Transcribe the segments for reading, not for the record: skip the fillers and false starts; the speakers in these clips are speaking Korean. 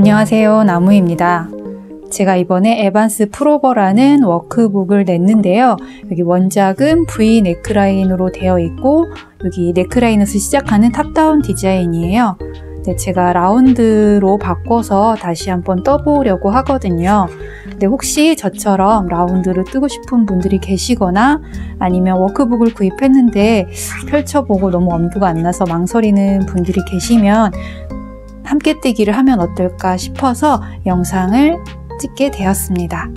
안녕하세요, 나무입니다. 제가 이번에 에반스 프로버라는 워크북을 냈는데요. 여기 원작은 V 넥라인으로 되어 있고 여기 넥라인에서 시작하는 탑다운 디자인이에요. 근데 제가 라운드로 바꿔서 다시 한번 떠보려고 하거든요. 근데 혹시 저처럼 라운드를 뜨고 싶은 분들이 계시거나 아니면 워크북을 구입했는데 펼쳐보고 너무 엄두가 안 나서 망설이는 분들이 계시면 함께 뜨기를 하면 어떨까 싶어서 영상을 찍게 되었습니다.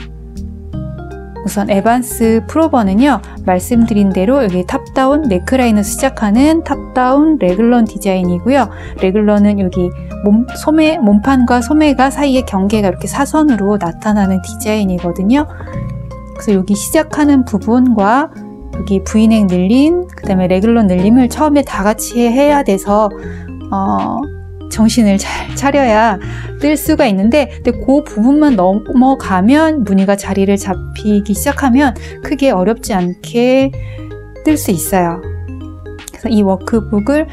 우선 에반스 프로버는요, 말씀드린 대로 여기 탑다운 넥라인에서 시작하는 탑다운 레글런 디자인이고요. 레글런은 여기 몸판과 소매가 사이의 경계가 이렇게 사선으로 나타나는 디자인이거든요. 그래서 여기 시작하는 부분과 여기 V넥 늘림, 그 다음에 레글런 늘림을 처음에 다 같이 해야 돼서 정신을 잘 차려야 뜰 수가 있는데, 근데 그 부분만 넘어가면 무늬가 자리를 잡히기 시작하면 크게 어렵지 않게 뜰 수 있어요. 그래서 이 워크북을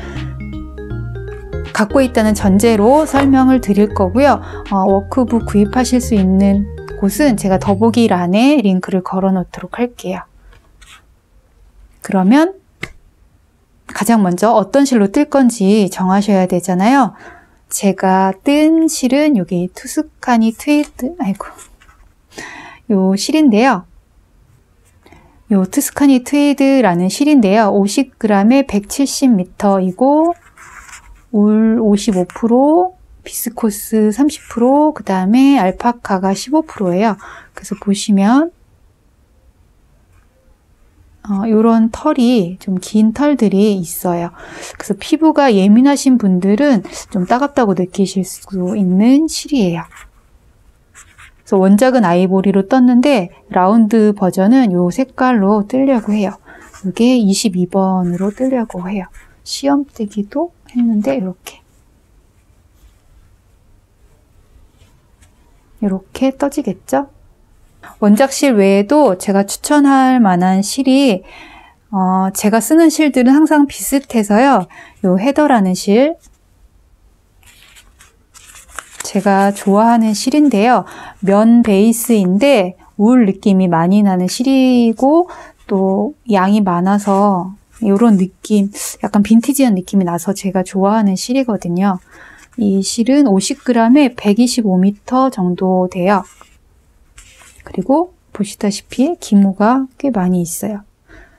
갖고 있다는 전제로 설명을 드릴 거고요. 워크북 구입하실 수 있는 곳은 제가 더보기란에 링크를 걸어 놓도록 할게요. 그러면 가장 먼저 어떤 실로 뜰 건지 정하셔야 되잖아요. 제가 뜬 실은 여기 투스카니 트위드, 요 실인데요. 요 투스카니 트위드라는 실인데요. 50g에 170m이고, 울 55%, 비스코스 30%, 그 다음에 알파카가 15%예요. 그래서 보시면 요런 털이 좀 긴 털들이 있어요. 그래서 피부가 예민하신 분들은 좀 따갑다고 느끼실 수 있는 실이에요. 그래서 원작은 아이보리로 떴는데 라운드 버전은 요 색깔로 뜨려고 해요. 이게 22번으로 뜨려고 해요. 시험 뜨기도 했는데 이렇게 떠지겠죠? 원작실 외에도 제가 추천할 만한 실이 제가 쓰는 실들은 항상 비슷해서요. 요 헤더라는 실, 제가 좋아하는 실인데요. 면 베이스인데 울 느낌이 많이 나는 실이고 또 양이 많아서 이런 느낌, 약간 빈티지한 느낌이 나서 제가 좋아하는 실이거든요. 이 실은 50g에 125m 정도 돼요. 그리고 보시다시피 기모가 꽤 많이 있어요.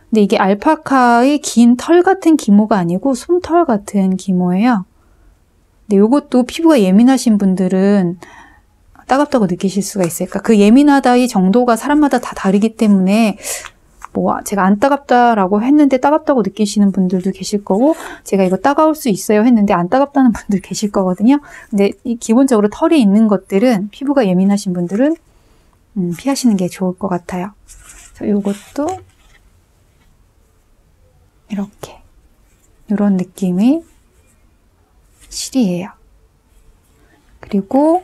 근데 이게 알파카의 긴 털 같은 기모가 아니고 솜털 같은 기모예요. 근데 이것도 피부가 예민하신 분들은 따갑다고 느끼실 수가 있어요. 그러니까 그 예민하다의 정도가 사람마다 다 다르기 때문에 제가 안 따갑다라고 했는데 따갑다고 느끼시는 분들도 계실 거고, 제가 이거 따가울 수 있어요 했는데 안 따갑다는 분들 계실 거거든요. 근데 기본적으로 털이 있는 것들은 피부가 예민하신 분들은 피하시는 게 좋을 것 같아요. 이것도 이렇게 이런 느낌의 실이에요. 그리고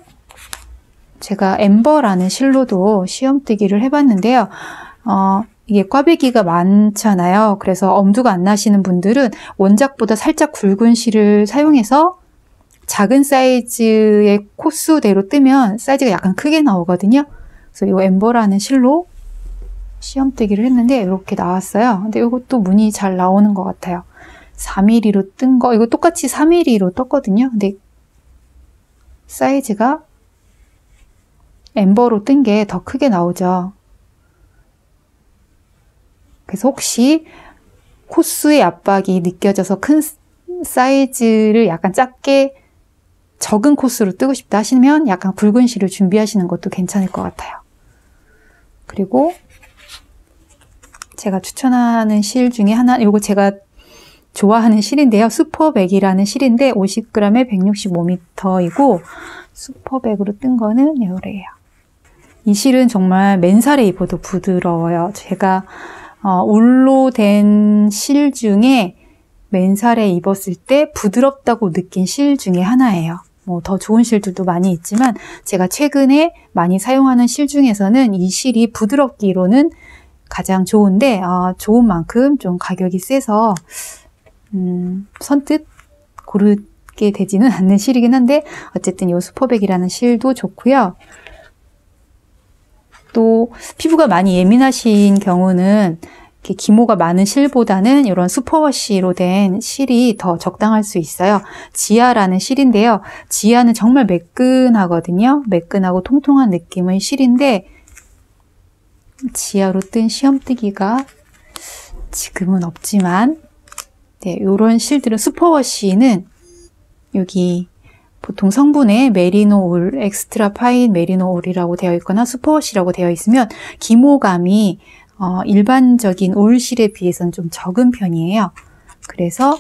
제가 엠버라는 실로도 시험뜨기를 해봤는데요. 이게 꽈배기가 많잖아요. 그래서 엄두가 안 나시는 분들은 원작보다 살짝 굵은 실을 사용해서 작은 사이즈의 코스대로 뜨면 사이즈가 약간 크게 나오거든요. 그래서 이 엠버라는 실로 시험뜨기를 했는데 이렇게 나왔어요. 근데 이것도 무늬 잘 나오는 것 같아요. 4mm로 뜬 거, 이거 똑같이 4mm로 떴거든요. 근데 사이즈가 엠버로 뜬 게 더 크게 나오죠. 그래서 혹시 코스의 압박이 느껴져서 큰 사이즈를 약간 작게 적은 코스로 뜨고 싶다 하시면 약간 굵은 실을 준비하시는 것도 괜찮을 것 같아요. 그리고 제가 추천하는 실 중에 하나, 이거 제가 좋아하는 실인데요. 슈퍼백이라는 실인데 50g에 165m이고 슈퍼백으로 뜬 거는 요래요. 이 실은 정말 맨살에 입어도 부드러워요. 제가 울로 된 실 중에 맨살에 입었을 때 부드럽다고 느낀 실 중에 하나예요. 더 좋은 실들도 많이 있지만 제가 최근에 많이 사용하는 실 중에서는 이 실이 부드럽기로는 가장 좋은데 좋은 만큼 좀 가격이 세서 선뜻 곱게 되지는 않는 실이긴 한데 어쨌든 이 슈퍼백이라는 실도 좋고요. 또 피부가 많이 예민하신 경우는 이렇게 기모가 많은 실보다는 이런 슈퍼워시로 된 실이 더 적당할 수 있어요. 지아라는 실인데요. 지아는 정말 매끈하거든요. 매끈하고 통통한 느낌의 실인데 지아로 뜬 시험뜨기가 지금은 없지만 네, 이런 실들은 슈퍼워시는 여기 보통 성분에 메리노 울, 엑스트라 파인 메리노 울이라고 되어 있거나 슈퍼워시라고 되어 있으면 기모감이 일반적인 울실에 비해서는 좀 적은 편이에요. 그래서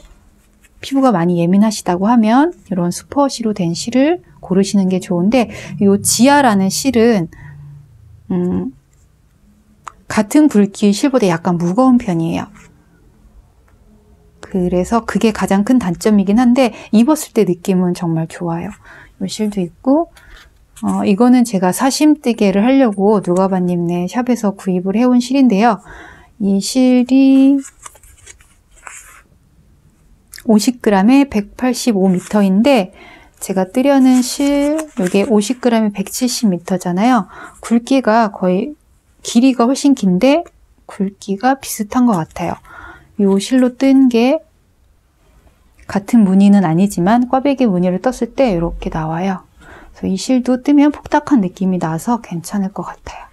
피부가 많이 예민하시다고 하면 이런 슈퍼워시로 된 실을 고르시는 게 좋은데 이 지아라는 실은 같은 굵기의 실보다 약간 무거운 편이에요. 그래서 그게 가장 큰 단점이긴 한데 입었을 때 느낌은 정말 좋아요. 이 실도 있고 이거는 제가 사심뜨개를 하려고 누가바님네 샵에서 구입을 해온 실인데요. 이 실이 50g에 185m인데 제가 뜨려는 실 이게 50g에 170m잖아요. 굵기가 거의 길이가 훨씬 긴데 굵기가 비슷한 것 같아요. 이 실로 뜬 게 같은 무늬는 아니지만 꽈배기 무늬를 떴을 때 이렇게 나와요. 그래서 이 실도 뜨면 폭닥한 느낌이 나서 괜찮을 것 같아요.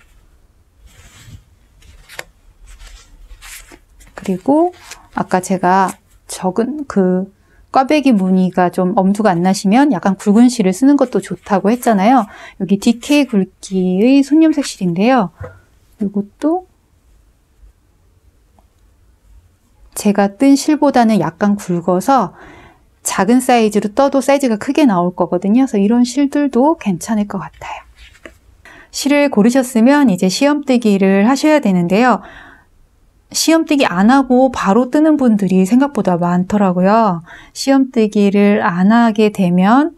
그리고 아까 제가 적은 그 꽈배기 무늬가 좀 엄두가 안 나시면 약간 굵은 실을 쓰는 것도 좋다고 했잖아요. 여기 DK 굵기의 손염색 실인데요. 이것도 제가 뜬 실보다는 약간 굵어서 작은 사이즈로 떠도 사이즈가 크게 나올 거거든요. 그래서 이런 실들도 괜찮을 것 같아요. 실을 고르셨으면 이제 시험뜨기를 하셔야 되는데요. 시험뜨기 안 하고 바로 뜨는 분들이 생각보다 많더라고요. 시험뜨기를 안 하게 되면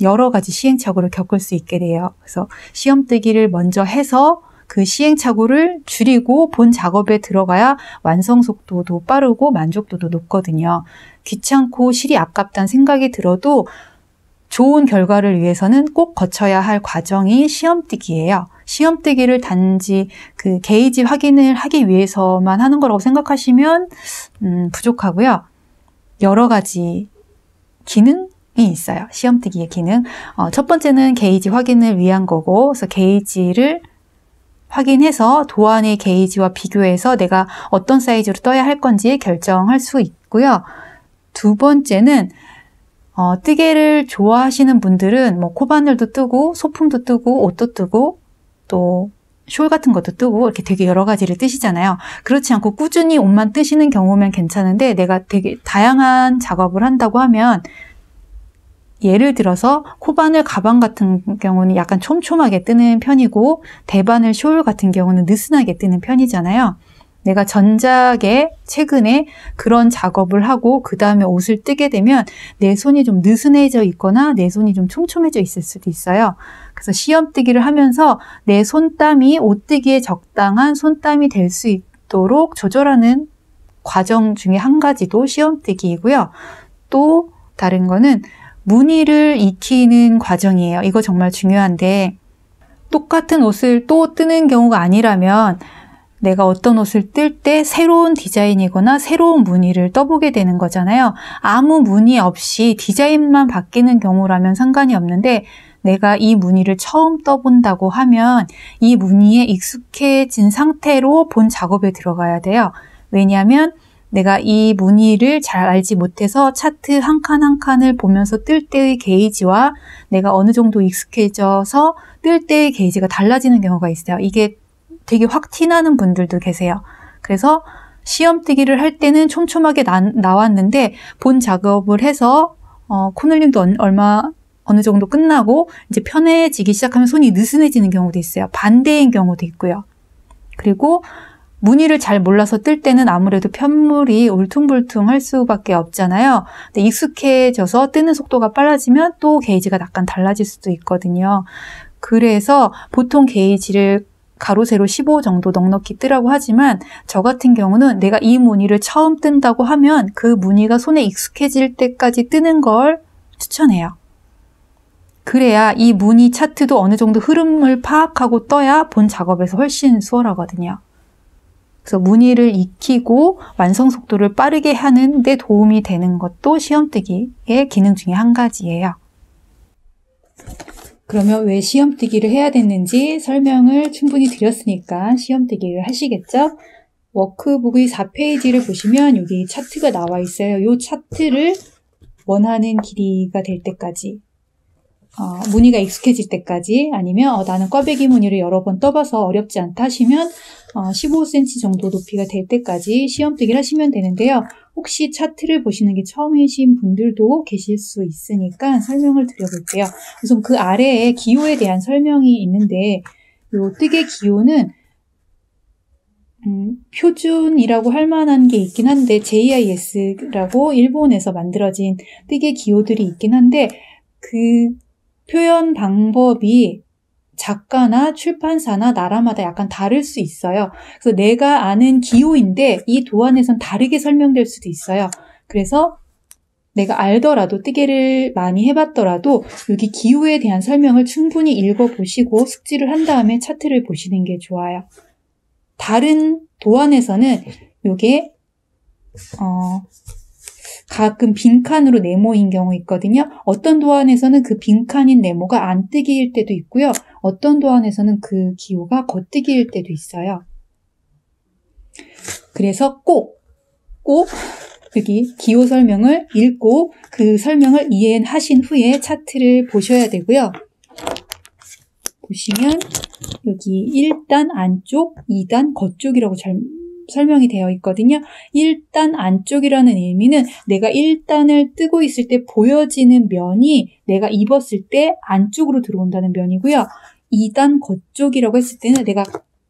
여러 가지 시행착오를 겪을 수 있게 돼요. 그래서 시험뜨기를 먼저 해서 그 시행착오를 줄이고 본 작업에 들어가야 완성 속도도 빠르고 만족도도 높거든요. 귀찮고 실이 아깝다는 생각이 들어도 좋은 결과를 위해서는 꼭 거쳐야 할 과정이 시험뜨기예요. 시험뜨기를 단지 그 게이지 확인을 하기 위해서만 하는 거라고 생각하시면 부족하고요. 여러 가지 기능이 있어요. 시험뜨기의 기능. 첫 번째는 게이지 확인을 위한 거고, 그래서 게이지를 확인해서 도안의 게이지와 비교해서 내가 어떤 사이즈로 떠야 할 건지 결정할 수 있고요. 두 번째는 뜨개를 좋아하시는 분들은 뭐 코바늘도 뜨고 소품도 뜨고 옷도 뜨고 또 숄 같은 것도 뜨고 이렇게 되게 여러 가지를 뜨시잖아요. 그렇지 않고 꾸준히 옷만 뜨시는 경우면 괜찮은데 내가 되게 다양한 작업을 한다고 하면 예를 들어서 코바늘 가방 같은 경우는 약간 촘촘하게 뜨는 편이고 대바늘 숄 같은 경우는 느슨하게 뜨는 편이잖아요. 내가 전작에 최근에 그런 작업을 하고 그 다음에 옷을 뜨게 되면 내 손이 좀 느슨해져 있거나 내 손이 좀 촘촘해져 있을 수도 있어요. 그래서 시험뜨기를 하면서 내 손땀이 옷뜨기에 적당한 손땀이 될 수 있도록 조절하는 과정 중에 한 가지도 시험뜨기이고요. 또 다른 거는 무늬를 익히는 과정이에요. 이거 정말 중요한데 똑같은 옷을 또 뜨는 경우가 아니라면 내가 어떤 옷을 뜰 때 새로운 디자인이거나 새로운 무늬를 떠보게 되는 거잖아요. 아무 무늬 없이 디자인만 바뀌는 경우라면 상관이 없는데 내가 이 무늬를 처음 떠본다고 하면 이 무늬에 익숙해진 상태로 본 작업에 들어가야 돼요. 왜냐하면 내가 이 무늬를 잘 알지 못해서 차트 한 칸 한 칸을 보면서 뜰 때의 게이지와 내가 어느 정도 익숙해져서 뜰 때의 게이지가 달라지는 경우가 있어요. 이게 되게 확 티나는 분들도 계세요. 그래서 시험뜨기를 할 때는 촘촘하게 나왔는데 본 작업을 해서 코늘림도 어느 정도 끝나고 이제 편해지기 시작하면 손이 느슨해지는 경우도 있어요. 반대인 경우도 있고요. 그리고 무늬를 잘 몰라서 뜰 때는 아무래도 편물이 울퉁불퉁할 수밖에 없잖아요. 근데 익숙해져서 뜨는 속도가 빨라지면 또 게이지가 약간 달라질 수도 있거든요. 그래서 보통 게이지를 가로 세로 15 정도 넉넉히 뜨라고 하지만 저 같은 경우는 내가 이 무늬를 처음 뜬다고 하면 그 무늬가 손에 익숙해질 때까지 뜨는 걸 추천해요. 그래야 이 무늬 차트도 어느 정도 흐름을 파악하고 떠야 본 작업에서 훨씬 수월하거든요. 그래서 무늬를 익히고 완성 속도를 빠르게 하는 데 도움이 되는 것도 시험뜨기의 기능 중에 한 가지예요. 그러면 왜 시험뜨기를 해야 됐는지 설명을 충분히 드렸으니까 시험뜨기를 하시겠죠? 워크북의 4페이지를 보시면 여기 차트가 나와 있어요. 이 차트를 원하는 길이가 될 때까지, 무늬가 익숙해질 때까지, 아니면 나는 꽈배기 무늬를 여러 번 떠봐서 어렵지 않다 하시면 15cm 정도 높이가 될 때까지 시험뜨기를 하시면 되는데요. 혹시 차트를 보시는 게 처음이신 분들도 계실 수 있으니까 설명을 드려볼게요. 우선 그 아래에 기호에 대한 설명이 있는데, 이 뜨개 기호는 표준이라고 할 만한 게 있긴 한데, JIS라고 일본에서 만들어진 뜨개 기호들이 있긴 한데, 그 표현 방법이 작가나 출판사나 나라마다 약간 다를 수 있어요. 그래서 내가 아는 기호인데 이 도안에선 다르게 설명될 수도 있어요. 그래서 내가 알더라도, 뜨개를 많이 해봤더라도 여기 기호에 대한 설명을 충분히 읽어보시고 숙지를 한 다음에 차트를 보시는 게 좋아요. 다른 도안에서는 이게 가끔 빈칸으로 네모인 경우 있거든요. 어떤 도안에서는 그 빈칸인 네모가 안뜨기일 때도 있고요. 어떤 도안에서는 그 기호가 겉뜨기일 때도 있어요. 그래서 꼭 여기 기호 설명을 읽고 그 설명을 이해하신 후에 차트를 보셔야 되고요. 보시면 여기 1단 안쪽, 2단 겉쪽이라고 설명이 되어 있거든요. 1단 안쪽이라는 의미는 내가 1단을 뜨고 있을 때 보여지는 면이 내가 입었을 때 안쪽으로 들어온다는 면이고요. 2단 겉쪽이라고 했을 때는 내가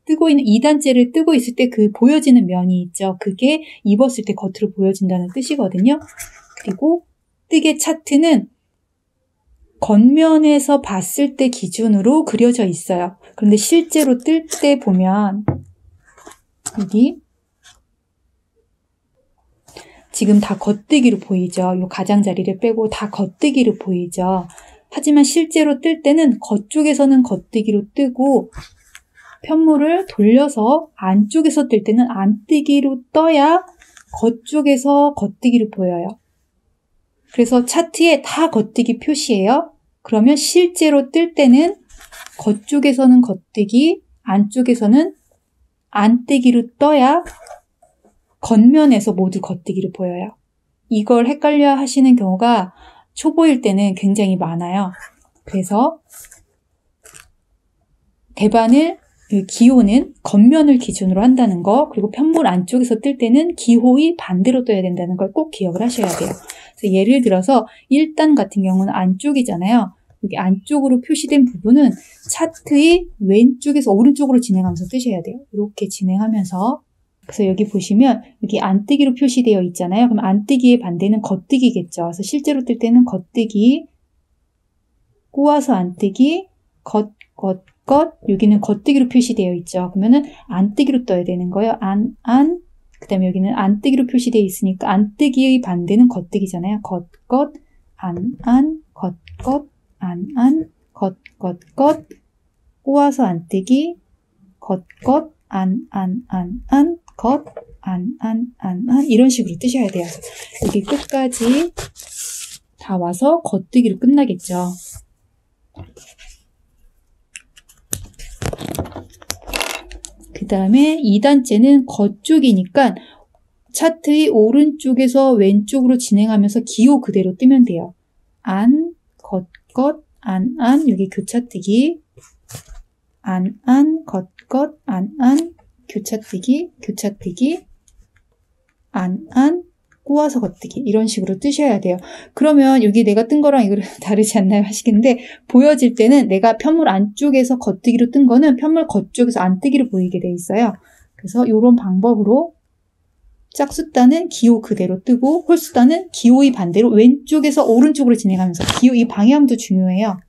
뜨고 있는 2단째를 뜨고 있을 때 그 보여지는 면이 있죠. 그게 입었을 때 겉으로 보여진다는 뜻이거든요. 그리고 뜨개 차트는 겉면에서 봤을 때 기준으로 그려져 있어요. 그런데 실제로 뜰 때 보면 여기 지금 다 겉뜨기로 보이죠. 이 가장자리를 빼고 다 겉뜨기로 보이죠. 하지만 실제로 뜰 때는 겉쪽에서는 겉뜨기로 뜨고 편물을 돌려서 안쪽에서 뜰 때는 안뜨기로 떠야 겉쪽에서 겉뜨기로 보여요. 그래서 차트에 다 겉뜨기 표시예요. 그러면 실제로 뜰 때는 겉쪽에서는 겉뜨기, 안쪽에서는 안뜨기로 떠야 겉면에서 모두 겉뜨기로 보여요. 이걸 헷갈려 하시는 경우가 초보일 때는 굉장히 많아요. 그래서 대반을, 기호는 겉면을 기준으로 한다는 거, 그리고 편물 안쪽에서 뜰 때는 기호의 반대로 떠야 된다는 걸 꼭 기억을 하셔야 돼요. 그래서 예를 들어서 1단 같은 경우는 안쪽이잖아요. 여기 안쪽으로 표시된 부분은 차트의 왼쪽에서 오른쪽으로 진행하면서 뜨셔야 돼요. 이렇게 진행하면서. 그래서 여기 보시면 여기 안뜨기로 표시되어 있잖아요. 그럼 안뜨기의 반대는 겉뜨기겠죠. 그래서 실제로 뜰 때는 겉뜨기, 꼬아서 안뜨기, 겉, 여기는 겉뜨기로 표시되어 있죠. 그러면은 안뜨기로 떠야 되는 거예요. 그 다음에 여기는 안뜨기로 표시되어 있으니까 안뜨기의 반대는 겉뜨기잖아요. 겉, 겉, 꼬아서 안뜨기, 겉, 겉, 이런 식으로 뜨셔야 돼요. 여기 끝까지 다 와서 겉뜨기로 끝나겠죠. 그 다음에 2단째는 겉쪽이니까 차트의 오른쪽에서 왼쪽으로 진행하면서 기호 그대로 뜨면 돼요. 겉, 여기 교차뜨기, 겉, 교차뜨기, 꼬아서 겉뜨기, 이런 식으로 뜨셔야 돼요. 그러면 여기 내가 뜬 거랑 이거랑 다르지 않나요? 하시겠는데, 보여질 때는 내가 편물 안쪽에서 겉뜨기로 뜬 거는 편물 겉쪽에서 안뜨기로 보이게 돼 있어요. 그래서 이런 방법으로 짝수단은 기호 그대로 뜨고, 홀수단은 기호의 반대로 왼쪽에서 오른쪽으로 진행하면서, 기호 이 방향도 중요해요.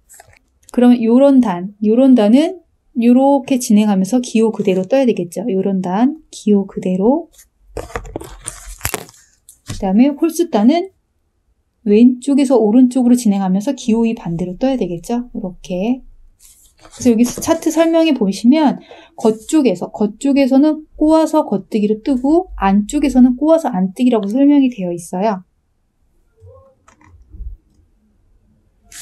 그러면 요런 단은 요렇게 진행하면서 기호 그대로 떠야 되겠죠. 요런 단, 기호 그대로. 그 다음에 홀수단은 왼쪽에서 오른쪽으로 진행하면서 기호이 반대로 떠야 되겠죠? 이렇게. 그래서 여기 차트 설명에 보시면 겉쪽에서는 꼬아서 겉뜨기로 뜨고 안쪽에서는 꼬아서 안뜨기라고 설명이 되어 있어요.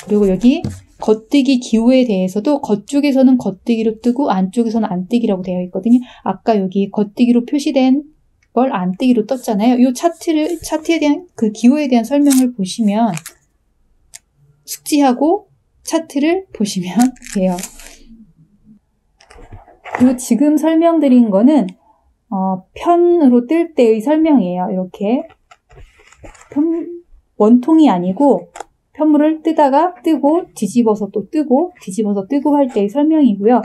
그리고 여기 겉뜨기 기호에 대해서도 겉쪽에서는 겉뜨기로 뜨고 안쪽에서는 안뜨기라고 되어 있거든요. 아까 여기 겉뜨기로 표시된 걸 안뜨기로 떴잖아요. 이 차트에 대한 그 기호에 대한 설명을 보시면 숙지하고 차트를 보시면 돼요. 그리고 지금 설명드린 거는 편으로 뜰 때의 설명이에요. 이렇게 원통이 아니고 편물을 뜨다가 뜨고 뒤집어서 또 뜨고 뒤집어서 뜨고 할 때의 설명이고요.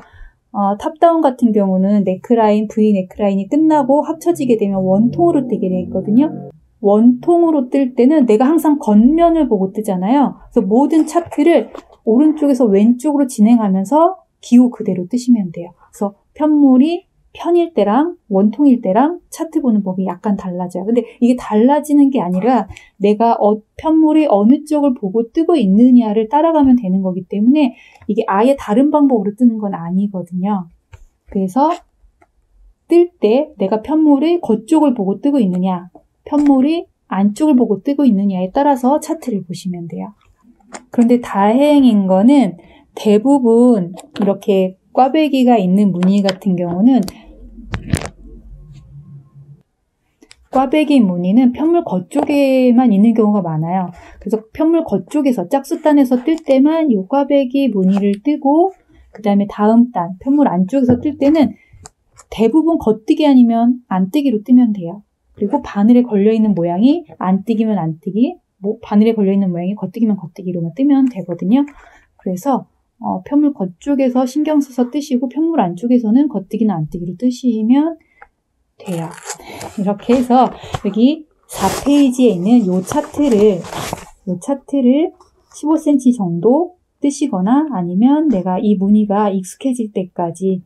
탑다운 같은 경우는 넥라인, V 넥라인이 끝나고 합쳐지게 되면 원통으로 뜨게 되어 있거든요. 원통으로 뜰 때는 내가 항상 겉면을 보고 뜨잖아요. 그래서 모든 차트를 오른쪽에서 왼쪽으로 진행하면서 기호 그대로 뜨시면 돼요. 그래서 편물이 편일 때랑 원통일 때랑 차트 보는 법이 약간 달라져요. 근데 이게 달라지는 게 아니라 내가 편물이 어느 쪽을 보고 뜨고 있느냐를 따라가면 되는 거기 때문에 이게 아예 다른 방법으로 뜨는 건 아니거든요. 그래서 뜰 때 내가 편물이 겉쪽을 보고 뜨고 있느냐, 편물이 안쪽을 보고 뜨고 있느냐에 따라서 차트를 보시면 돼요. 그런데 다행인 거는 대부분 이렇게 꽈배기가 있는 무늬 같은 경우는 꽈배기 무늬는 편물 겉쪽에만 있는 경우가 많아요. 그래서 편물 겉쪽에서 짝수단에서 뜰 때만 이 꽈배기 무늬를 뜨고 그 다음에 다음 단 편물 안쪽에서 뜰 때는 대부분 겉뜨기 아니면 안뜨기로 뜨면 돼요. 그리고 바늘에 걸려있는 모양이 안뜨기면 안뜨기, 바늘에 걸려있는 모양이 겉뜨기면 겉뜨기로만 뜨면 되거든요. 그래서 편물 겉쪽에서 신경 써서 뜨시고 편물 안쪽에서는 겉뜨기나 안뜨기로 뜨시면 돼요. 이렇게 해서 여기 4페이지에 있는 이 차트를 15cm 정도 뜨시거나 아니면 내가 이 무늬가 익숙해질 때까지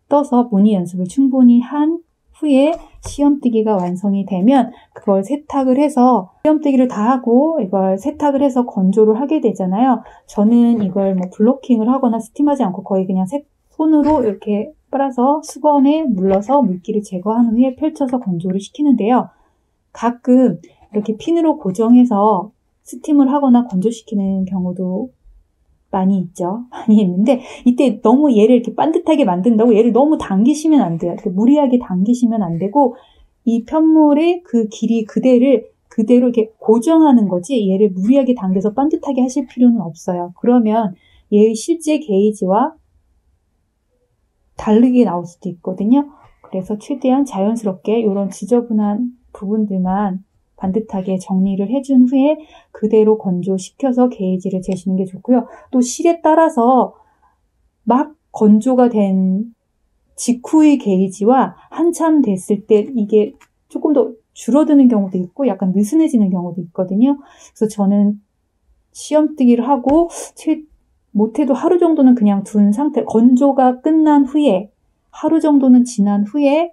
떠서 무늬 연습을 충분히 한 후에 시험뜨기가 완성이 되면 그걸 세탁을 해서 시험뜨기를 다 하고 이걸 세탁을 해서 건조를 하게 되잖아요. 저는 이걸 블로킹을 하거나 스팀하지 않고 거의 그냥 손으로 이렇게 빨아서 수건에 물러서 물기를 제거한 후에 펼쳐서 건조를 시키는데요. 가끔 이렇게 핀으로 고정해서 스팀을 하거나 건조시키는 경우도 많이 있죠. 많이 있는데 이때 너무 얘를 이렇게 반듯하게 만든다고 얘를 너무 당기시면 안 돼요. 무리하게 당기시면 안 되고 이 편물의 그 길이 그대로 이렇게 고정하는 거지 얘를 무리하게 당겨서 반듯하게 하실 필요는 없어요. 그러면 얘의 실제 게이지와 다르게 나올 수도 있거든요. 그래서 최대한 자연스럽게 이런 지저분한 부분들만 반듯하게 정리를 해준 후에 그대로 건조시켜서 게이지를 재시는 게 좋고요. 또 실에 따라서 막 건조가 된 직후의 게이지와 한참 됐을 때 이게 조금 더 줄어드는 경우도 있고 약간 느슨해지는 경우도 있거든요. 그래서 저는 시험뜨기를 하고 못해도 하루 정도는 그냥 둔 상태, 건조가 끝난 후에 하루 정도는 지난 후에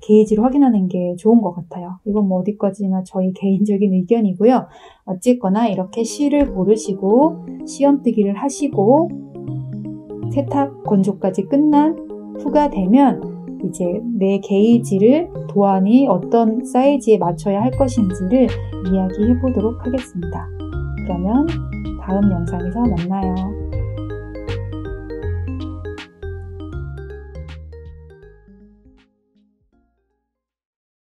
게이지를 확인하는 게 좋은 것 같아요. 이건 어디까지나 저희 개인적인 의견이고요. 어쨌거나 이렇게 실을 고르시고 시험뜨기를 하시고 세탁 건조까지 끝난 후가 되면 이제 내 게이지를 도안이 어떤 사이즈에 맞춰야 할 것인지를 이야기해 보도록 하겠습니다. 그러면 다음 영상에서 만나요.